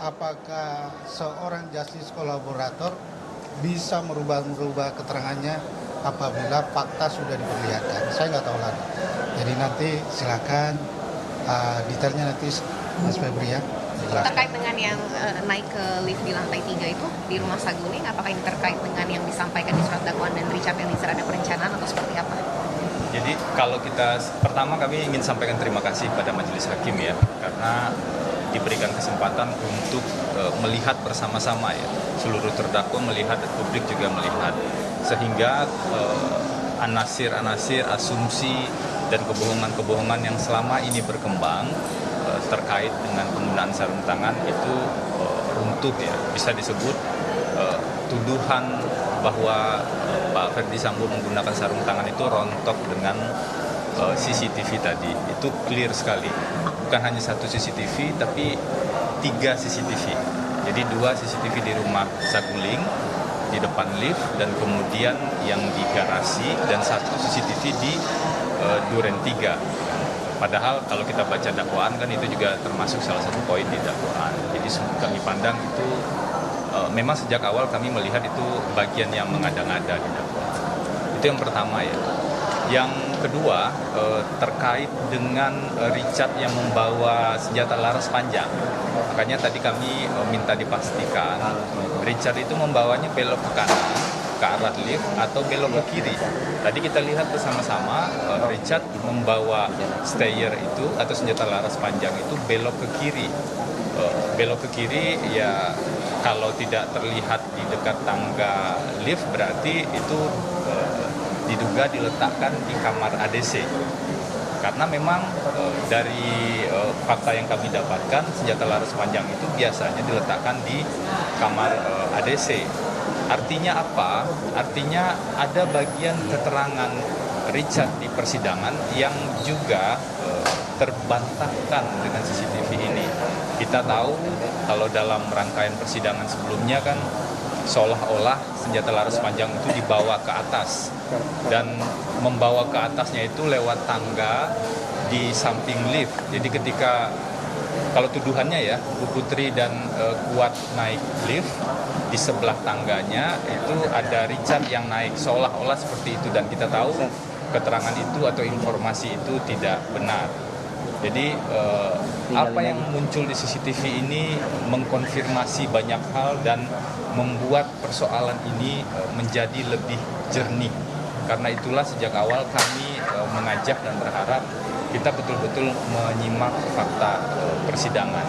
apakah seorang justice kolaborator bisa merubah keterangannya apabila fakta sudah diperlihatkan. Saya nggak tahu lagi. Jadi nanti silakan detailnya nanti Mas Febri ya. Terkait dengan yang naik ke lift di lantai 3 itu di rumah Saguling, apakah ini terkait dengan yang disampaikan di surat dakwaan dan Richard Eliezer ada perencanaan atau seperti apa? Jadi kalau pertama kami ingin sampaikan terima kasih pada majelis hakim ya, karena diberikan kesempatan untuk melihat bersama-sama ya, seluruh terdakwa melihat dan publik juga melihat, sehingga anasir-anasir, asumsi dan kebohongan-kebohongan yang selama ini berkembang terkait dengan penggunaan sarung tangan itu runtuh ya, bisa disebut tuduhan bahwa Pak Ferdi Sambo menggunakan sarung tangan itu rontok dengan CCTV tadi, itu clear sekali. Bukan hanya satu CCTV, tapi 3 CCTV. Jadi 2 CCTV di rumah Saguling, di depan lift, dan kemudian yang di garasi, dan 1 CCTV di Duren 3. Padahal kalau kita baca dakwaan kan itu juga termasuk salah satu poin di dakwaan. Jadi kami pandang itu memang sejak awal kami melihat itu bagian yang mengada-ngada di dakwaan. Itu yang pertama ya. Yang kedua terkait dengan Richard yang membawa senjata laras panjang. Makanya tadi kami minta dipastikan Richard itu membawanya belok ke kanan ke arah lift atau belok ke kiri. Tadi kita lihat bersama-sama Richard membawa stayer itu atau senjata laras panjang itu belok ke kiri. Belok ke kiri ya, kalau tidak terlihat di dekat tangga lift berarti itu diduga diletakkan di kamar ADC. Karena memang dari fakta yang kami dapatkan, senjata laras panjang itu biasanya diletakkan di kamar ADC. Artinya apa? Artinya ada bagian keterangan Richard di persidangan yang juga terbantahkan dengan CCTV ini. Kita tahu kalau dalam rangkaian persidangan sebelumnya kan seolah-olah senjata laras panjang itu dibawa ke atas, dan membawa ke atasnya itu lewat tangga di samping lift. Jadi ketika kalau tuduhannya ya, Bu Putri dan Kuat naik lift, di sebelah tangganya itu ada Richard yang naik, seolah-olah seperti itu, dan kita tahu keterangan itu atau informasi itu tidak benar. Jadi apa yang muncul di CCTV ini mengkonfirmasi banyak hal dan membuat persoalan ini menjadi lebih jernih. Karena itulah sejak awal kami mengajak dan berharap kita betul-betul menyimak fakta persidangan.